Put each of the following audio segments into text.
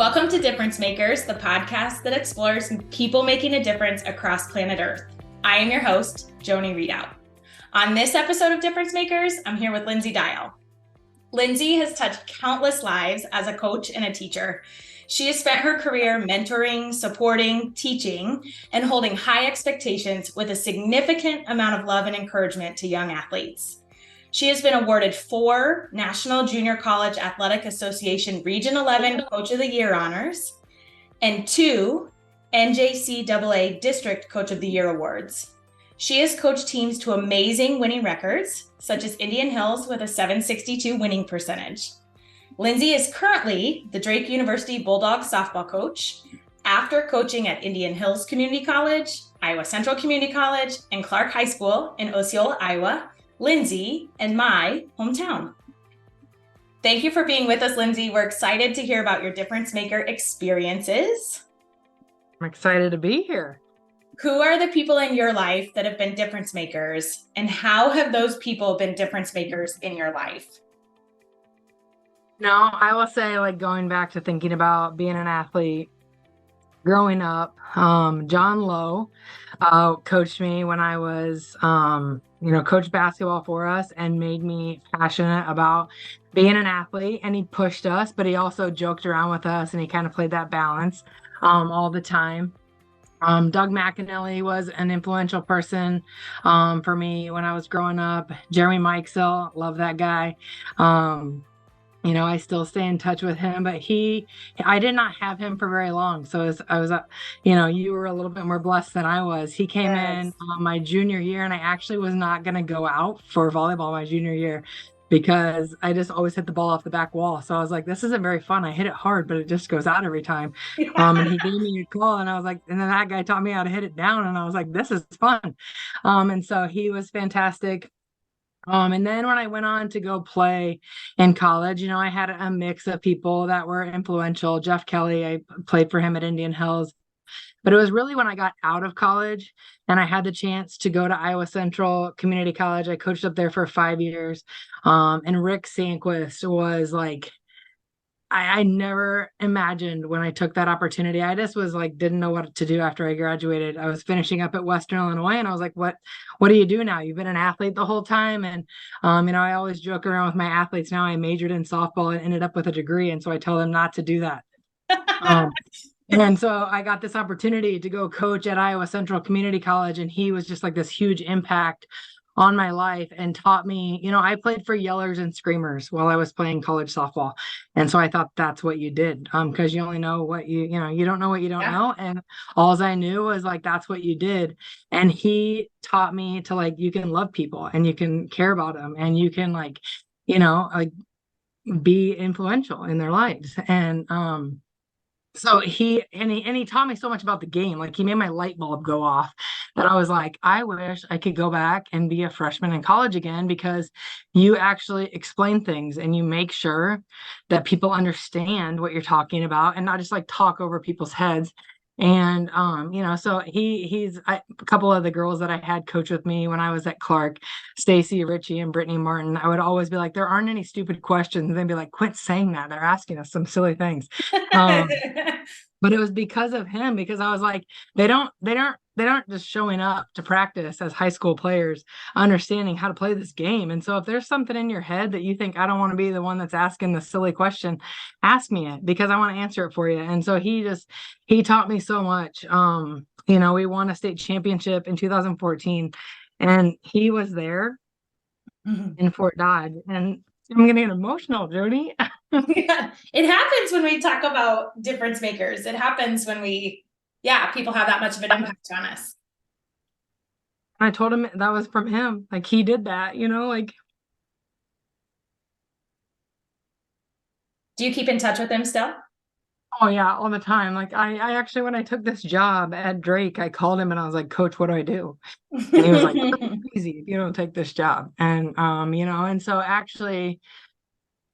Welcome to Difference Makers, the podcast that explores people making a difference across planet Earth. I am your host, Joni Readout. On this episode of Difference Makers, I'm here with Lindsay Diehl. Lindsay has touched countless lives as a coach and a teacher. She has spent her career mentoring, supporting, teaching, and holding high expectations with a significant amount of love and encouragement to young athletes. She has been awarded 4 National Junior College Athletic Association Region 11 Coach of the Year honors and 2 NJCAA District Coach of the Year awards. She has coached teams to amazing winning records, such as Indian Hills with a 762 winning percentage. Lindsay is currently the Drake University Bulldogs softball coach after coaching at Indian Hills Community College, Iowa Central Community College, and Clark High School in Osceola, Iowa, Lindsay, and my hometown. Thank you for being with us, Lindsay. We're excited to hear about your difference maker experiences. I'm excited to be here. Who are the people in your life that have been difference makers, and how have those people been difference makers in your life? No, I will say, like, going back to thinking about being an athlete, growing up, John Lowe coached me when I was, coached basketball for us and made me passionate about being an athlete. And he pushed us, but he also joked around with us, and he kind of played that balance all the time. Doug McAnally was an influential person for me when I was growing up. Jeremy Mikesell, love that guy. I still stay in touch with him, but I did not have him for very long. So you were a little bit more blessed than I was. He came in my junior year, and I actually was not going to go out for volleyball my junior year because I just always hit the ball off the back wall. So I was like, this isn't very fun. I hit it hard, but it just goes out every time. And he gave me a call, and I was like, and then that guy taught me how to hit it down, and I was like, this is fun. And so he was fantastic. And then when I went on to go play in college, I had a mix of people that were influential. Jeff Kelly, I played for him at Indian Hills. But it was really when I got out of college and I had the chance to go to Iowa Central Community College. I coached up there for 5 years. And Rick Sanquist was like, I never imagined when I took that opportunity. I just was like, didn't know what to do after I graduated. I was finishing up at Western Illinois, and I was like, what do you do now? You've been an athlete the whole time. And, I always joke around with my athletes now. I majored in softball and ended up with a degree. And so I tell them not to do that. And so I got this opportunity to go coach at Iowa Central Community College. And he was just like this huge impact on my life and taught me, I played for yellers and screamers while I was playing college softball. And so I thought that's what you did. Because you only know what you don't know what you don't know. And all I knew was like, that's what you did. And he taught me to like, you can love people and you can care about them and you can be influential in their lives. And, so he taught me so much about the game. Like he made my light bulb go off that I was like, I wish I could go back and be a freshman in college again, because you actually explain things and you make sure that people understand what you're talking about and not just like talk over people's heads. And, so he's a couple of the girls that I had coach with me when I was at Clark, Stacy Ritchie and Brittany Martin, I would always be like, there aren't any stupid questions. And they'd be like, quit saying that. They're asking us some silly things. But it was because of him, because I was like, they aren't just showing up to practice as high school players, understanding how to play this game. And so if there's something in your head that you think, I don't want to be the one that's asking the silly question, ask me it because I want to answer it for you. And so he taught me so much. We won a state championship in 2014 and he was there in Fort Dodge. And I'm getting emotional, Joni. Yeah, it happens when we talk about difference makers. It happens when people have that much of an impact on us. I told him that was from him. Like he did that, Do you keep in touch with him still? Oh yeah, all the time. Like I actually, when I took this job at Drake, I called him and I was like, Coach, what do I do? And he was like, crazy if you don't take this job. And, and so actually,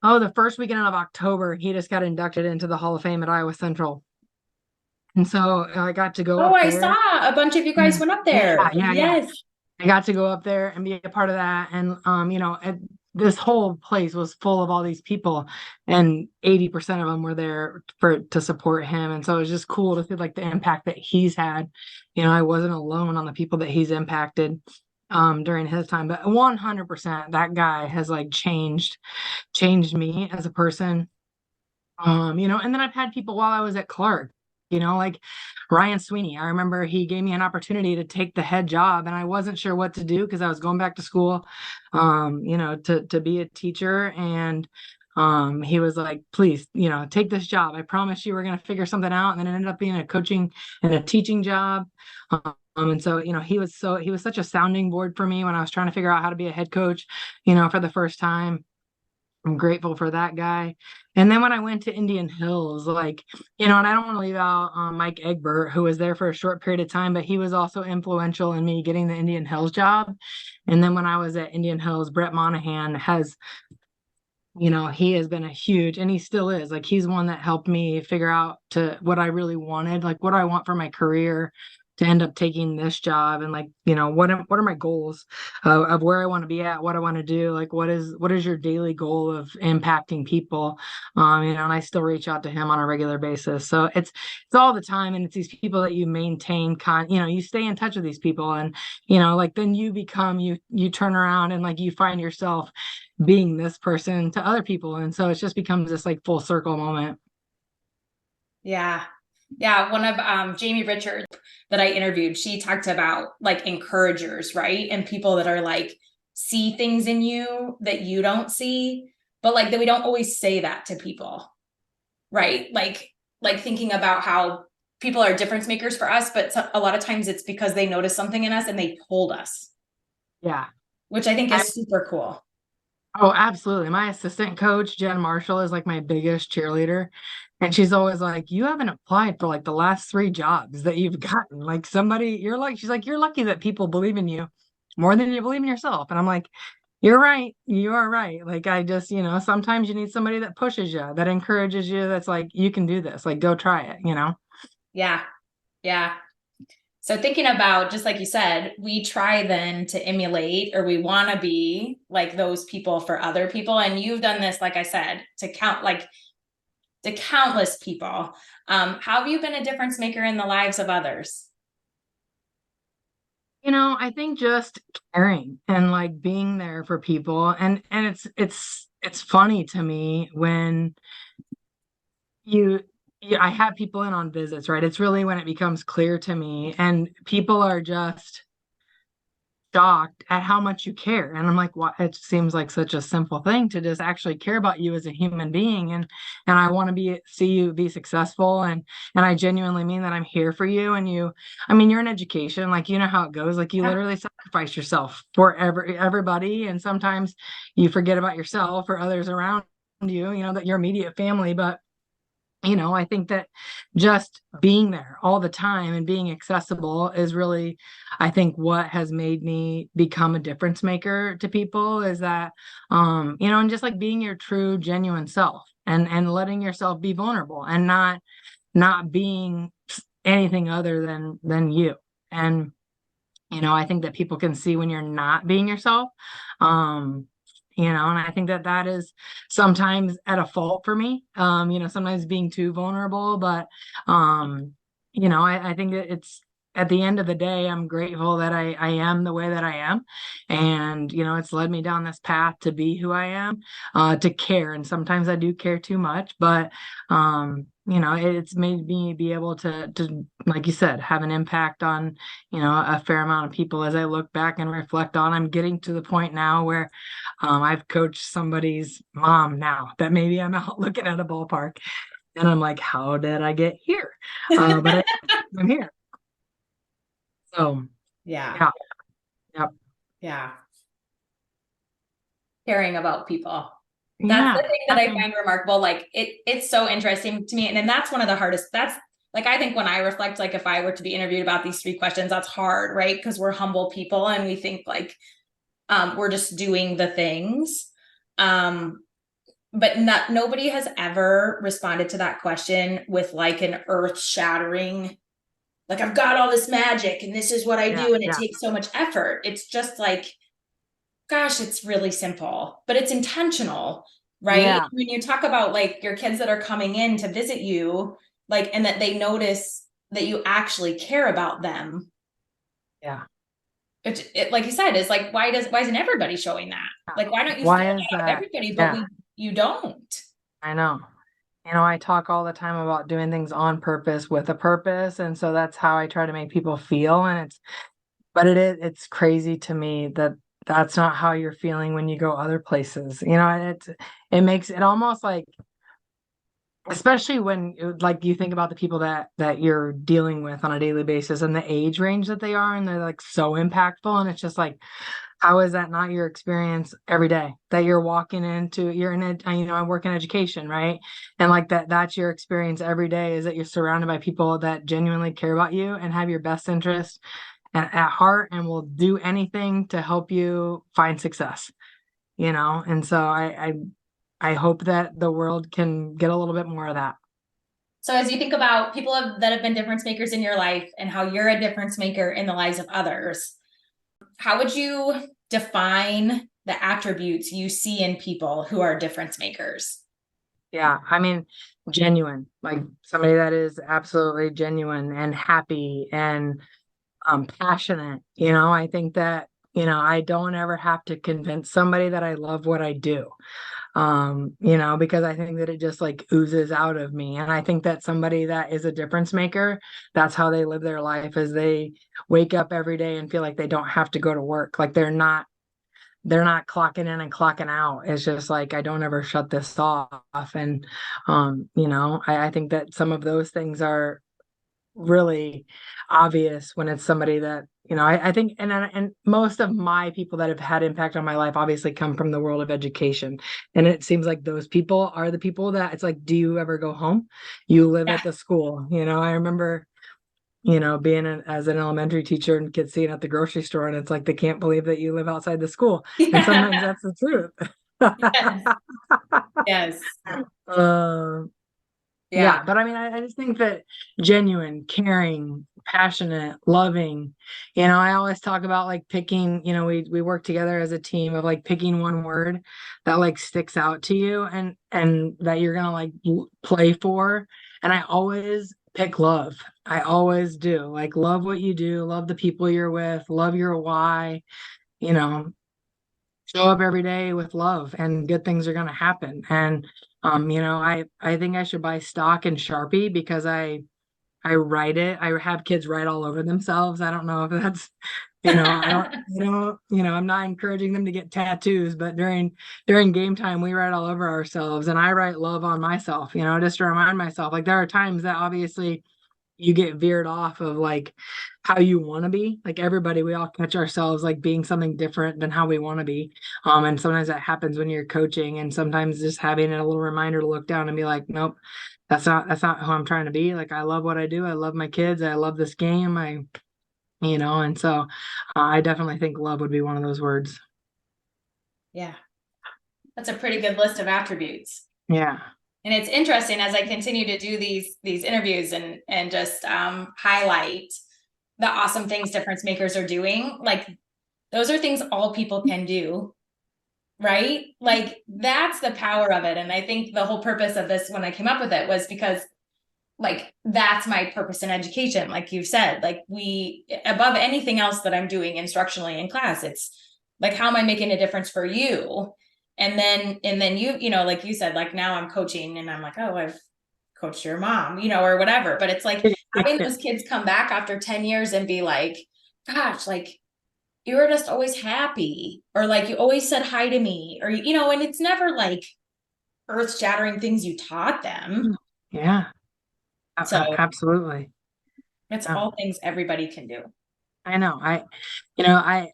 the first weekend of October, he just got inducted into the Hall of Fame at Iowa Central. And so I got to go up I there. saw a bunch of you guys went up there. Yeah. I got to go up there and be a part of that. And, this whole place was full of all these people, and 80% of them were there to support him. And so it was just cool to see like the impact that he's had. I wasn't alone on the people that he's impacted during his time, but 100% that guy has like changed me as a person. And then I've had people while I was at Clark, like Ryan Sweeney. I remember he gave me an opportunity to take the head job, and I wasn't sure what to do because I was going back to school, to be a teacher. And he was like, please, take this job. I promise you we're going to figure something out. And then it ended up being a coaching and a teaching job. And so, he was such a sounding board for me when I was trying to figure out how to be a head coach, for the first time. I'm grateful for that guy. And then when I went to Indian Hills, like, and I don't want to leave out Mike Egbert, who was there for a short period of time, but he was also influential in me getting the Indian Hills job. And then when I was at Indian Hills, Brett Monahan has, he has been a huge, and he still is, like, he's one that helped me figure out to what I really wanted, like what do I want for my career, to end up taking this job, and like, what are my goals of where I want to be at, what I want to do, like what is your daily goal of impacting people, and I still reach out to him on a regular basis. So it's all the time, and it's these people that you maintain you stay in touch with these people, and like then you become you turn around and like you find yourself being this person to other people, and so it just becomes this like full circle moment. Yeah. One of Jamie Richards that I interviewed, she talked about like encouragers, right? And people that are like see things in you that you don't see, but like that we don't always say that to people, right? Like thinking about how people are difference makers for us, but a lot of times it's because they notice something in us and they told us. Yeah. Which I think is super cool. Oh, absolutely. My assistant coach, Jen Marshall, is like my biggest cheerleader. And she's always like, you haven't applied for like the last 3 jobs that you've gotten. Like she's like, you're lucky that people believe in you more than you believe in yourself. And I'm like, you're right. You are right. Like, I just, sometimes you need somebody that pushes you, that encourages you, that's like, you can do this, like, go try it, Yeah. Yeah. So thinking about, just like you said, we try then to emulate, or we want to be like those people for other people. And you've done this, like I said, to countless people. How have you been a difference maker in the lives of others? I think just caring and like being there for people. And it's funny to me when I have people in on visits, right? It's really when it becomes clear to me, and people are just shocked at how much you care. And I'm like, what? It seems like such a simple thing to just actually care about you as a human being. And I want to see you be successful. And I genuinely mean that I'm here for you. And you're in education, like, how it goes. Like, you literally sacrifice yourself for everybody. And sometimes you forget about yourself or others around you, that your immediate family. But I think that just being there all the time and being accessible is really, I think, what has made me become a difference maker to people, is that, and just like being your true, genuine self, and letting yourself be vulnerable, and not being anything other than you. And, I think that people can see when you're not being yourself. And I think that is sometimes at a fault for me, sometimes being too vulnerable, but, I think that it's, at the end of the day, I'm grateful that I am the way that I am. And, it's led me down this path to be who I am, to care. And sometimes I do care too much, but, it's made me be able to, like you said, have an impact on, a fair amount of people. As I look back and reflect on, I'm getting to the point now where I've coached somebody's mom now, that maybe I'm out looking at a ballpark and I'm like, how did I get here? But I'm here. So yeah. Yep. Yeah. Caring about people. That's the thing that I find remarkable. Like it's so interesting to me. And then that's one of the hardest, that's like, I think when I reflect, like if I were to be interviewed about these 3 questions, that's hard, right? Because we're humble people and we think like, we're just doing the things. But nobody has ever responded to that question with like an earth-shattering, like, I've got all this magic and this is what I do, and it takes so much effort. It's just like gosh, it's really simple, but it's intentional, right? Yeah. When you talk about like your kids that are coming in to visit you, like, and that they notice that you actually care about them. Yeah. Like you said, is like, why isn't everybody showing that? Like, why don't you share Why is that with that? everybody, but Yeah, you don't. I know. I talk all the time about doing things on purpose with a purpose. And so that's how I try to make people feel. But it's crazy to me that that's not how you're feeling when you go other places, and it makes it almost like, especially when like you think about the people that you're dealing with on a daily basis and the age range that they are, and they're like so impactful. And it's just like, how is that not your experience every day that you're walking into, you're in it, I work in education, right? And like that's your experience every day, is that you're surrounded by people that genuinely care about you and have your best interest at heart and will do anything to help you find success, And so I hope that the world can get a little bit more of that. So as you think about people that have been difference makers in your life and how you're a difference maker in the lives of others, how would you define the attributes you see in people who are difference makers? Yeah, I mean, genuine, like somebody that is absolutely genuine and happy and passionate. I think that, I don't ever have to convince somebody that I love what I do. Because I think that it just like oozes out of me. And I think that somebody that is a difference maker, that's how they live their life, is they wake up every day and feel like they don't have to go to work. Like they're not clocking in and clocking out. It's just like, I don't ever shut this off. And, I think that some of those things are really obvious when it's somebody that, I think, and most of my people that have had impact on my life obviously come from the world of education. And it seems like those people are the people that it's like, do you ever go home? You live Yeah. at the school. I remember being as an elementary teacher and kids seeing at the grocery store, and it's like they can't believe that you live outside the school. And sometimes that's the truth. Yes. Yes. uh, Yeah. yeah, but I mean, I just think that genuine, caring, passionate, loving, I always talk about like picking, we work together as a team of like picking one word that like sticks out to you and that you're gonna like play for. And I always pick love. I always do. Like love what you do, love the people you're with, love your why, you know, show up every day with love and good things are gonna happen. And I think I should buy stock in Sharpie because I write it. I have kids write all over themselves. I don't know if that's, I don't, I'm not encouraging them to get tattoos, but during game time, we write all over ourselves, and I write love on myself, just to remind myself, like there are times that obviously you get veered off of like how you want to be. Like everybody, we all catch ourselves like being something different than how we want to be. And sometimes that happens when you're coaching, and sometimes just having a little reminder to look down and be like, nope, that's not who I'm trying to be. Like I love what I do. I love my kids. I love this game. And so I definitely think love would be one of those words. Yeah. That's a pretty good list of attributes. Yeah. And it's interesting as I continue to do these interviews and just highlight the awesome things difference makers are doing. Like those are things all people can do, right? Like that's the power of it. And I think the whole purpose of this when I came up with it was because like that's my purpose in education. Like you said, like we above anything else that I'm doing instructionally in class, it's like how am I making a difference for you? And then you know, like you said, like now I'm coaching and I'm like, oh, I've coached your mom, or whatever. But it's like having those kids come back after 10 years and be like, gosh, like you were just always happy, or like you always said hi to me, or and it's never like earth-shattering things you taught them. Yeah. So Absolutely. it's Yeah. all things everybody can do. I know. I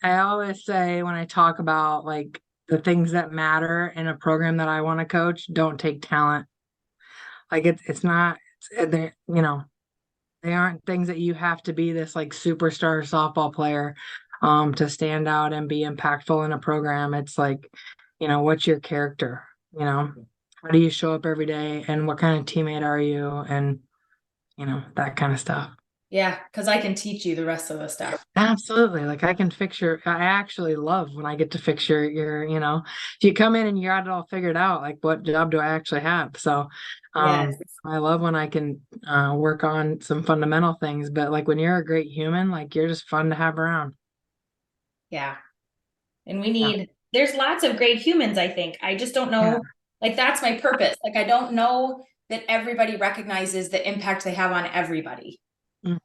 always say when I talk about like the things that matter in a program that I want to coach, don't take talent. Like it's not, they, they aren't things that you have to be this like superstar softball player to stand out and be impactful in a program. It's like, what's your character? How do you show up every day and what kind of teammate are you? And, that kind of stuff. Yeah, because I can teach you the rest of the stuff. Absolutely. Like I can fix I actually love when I get to fix if you come in and you got it all figured out, like what job do I actually have? So, Yes. I love when I can work on some fundamental things, but like when you're a great human, like you're just fun to have around. Yeah. And Yeah. there's lots of great humans, I think. I just don't Yeah. know, like, that's my purpose. Like, I don't know that everybody recognizes the impact they have on everybody. Mm,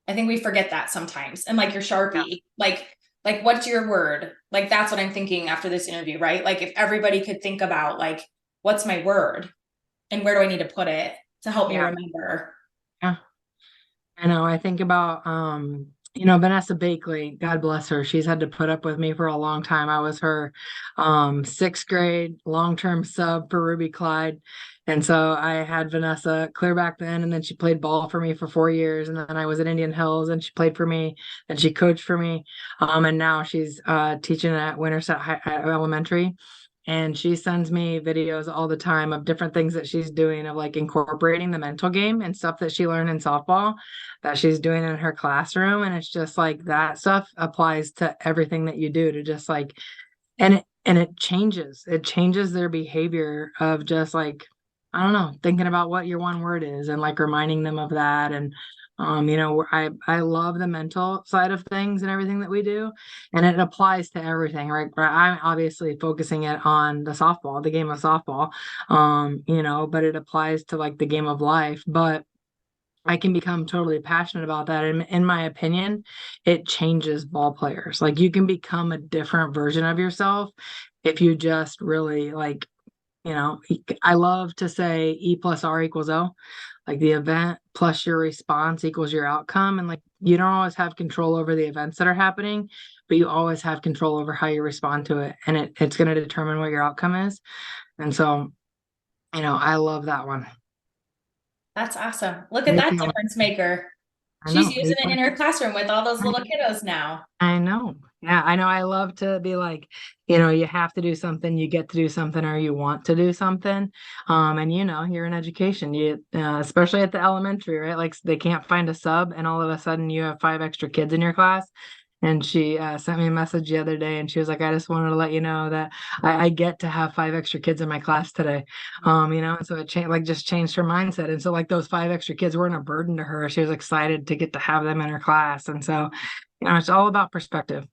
I think we forget that sometimes. And like your yeah. Sharpie, like what's your word? Like, that's what I'm thinking after this interview, right? Like, if everybody could think about, like, what's my word and where do I need to put it to help me Yeah. remember? Yeah. I know. I think about Vanessa Bakley, God bless her. She's had to put up with me for a long time. I was her sixth grade long-term sub for Ruby Clyde. And so I had Vanessa clear back then, and then she played ball for me for 4 years. And then I was at Indian Hills and she played for me and she coached for me. And now she's teaching at Winterset Elementary. And she sends me videos all the time of different things that she's doing of like incorporating the mental game and stuff that she learned in softball that she's doing in her classroom. And it's just like that stuff applies to everything that you do to just like, it changes their behavior of just like, I don't know, thinking about what your one word is and like reminding them of that. And, I love the mental side of things and everything that we do. And it applies to everything, right? I'm obviously focusing it on the game of softball, but it applies to like the game of life. But I can become totally passionate about that. And in my opinion, it changes ball players. Like you can become a different version of yourself if you just really like, I love to say E plus R equals O, like the event plus your response equals your outcome. And like you don't always have control over the events that are happening, but you always have control over how you respond to it. And it's going to determine what your outcome is. And so, I love that one. That's awesome. Look at Me that too. difference maker. I She's know. using it in her classroom with all those little kiddos now. I know. Yeah, I know. I love to be like, you have to do something, you get to do something, or you want to do something. And you're in education, especially at the elementary, right? Like they can't find a sub, and all of a sudden you have 5 extra kids in your class. And she sent me a message the other day, and she was like, "I just wanted to let you know that I get to have 5 extra kids in my class today." And so it just changed her mindset. And so like those 5 extra kids weren't a burden to her. She was excited to get to have them in her class. And so it's all about perspective.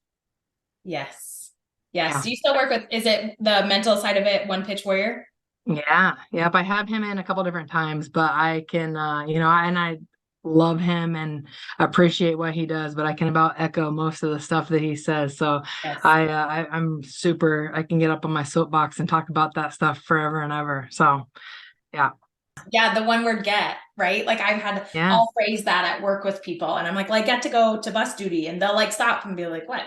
Yes. Yes. Yeah. Do you still work with, is it the mental side of it, One Pitch Warrior? Yeah. Yep. I have him in a couple different times, but I can, and I love him and appreciate what he does, but I can about echo most of the stuff that he says. So Yes. I'm super, I can get up on my soapbox and talk about that stuff forever and ever. So yeah. Yeah, the one word get, right? Like Yeah. I'll phrase that at work with people and I'm like, well, I get to go to bus duty and they'll like stop and be like, what?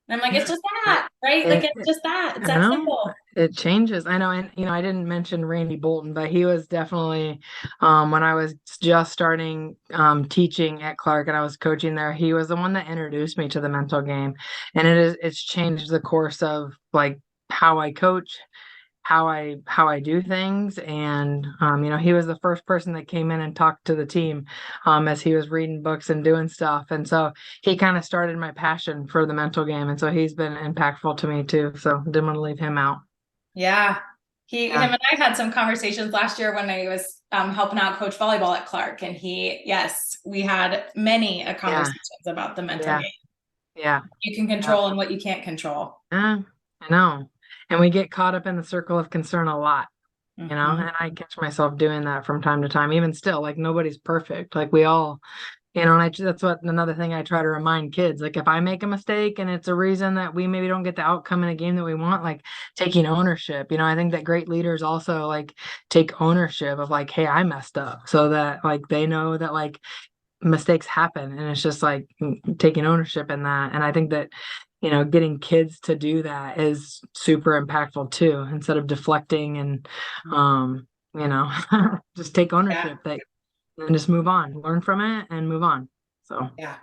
And I'm like, it's just that, right? Like it's just that. It's I that know simple. it changes. I know, and I didn't mention Randy Bolton, but he was definitely when I was just starting teaching at Clark and I was coaching there, he was the one that introduced me to the mental game, and it's changed the course of like how I coach, how I do things. And he was the first person that came in and talked to the team as he was reading books and doing stuff. And so he kind of started my passion for the mental game, and so he's been impactful to me too, so didn't want to leave him out. Yeah. Yeah. Him and I had some conversations last year when I was helping out coach volleyball at Clark. And yes, we had many Yeah. conversations about the mental Yeah. game. Yeah. You can control and what you can't control. Yeah, I know. And we get caught up in the circle of concern a lot, Mm-hmm. and I catch myself doing that from time to time, even still. Like nobody's perfect. Like we all, and that's what another thing I try to remind kids. Like if I make a mistake and it's a reason that we maybe don't get the outcome in a game that we want, like taking ownership. I think that great leaders also like take ownership of like, hey, I messed up, so that like they know that like mistakes happen, and it's just like taking ownership in that. And I think that getting kids to do that is super impactful too, instead of deflecting and you know just take Yeah. ownership that and just move on, learn from it and move on. So Yeah.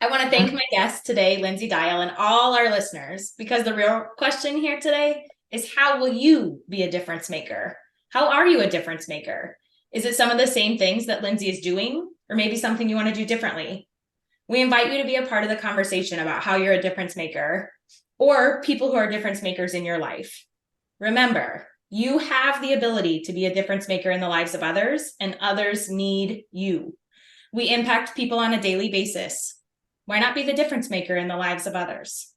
I want to yeah. thank my guest today, Lindsay Diehl, and all our listeners, because the real question here today is, how will you be a difference maker? How are you a difference maker? Is it some of the same things that Lindsay is doing, or maybe something you want to do differently. We invite you to be a part of the conversation about how you're a difference maker or people who are difference makers in your life. Remember, you have the ability to be a difference maker in the lives of others, and others need you. We impact people on a daily basis. Why not be the difference maker in the lives of others?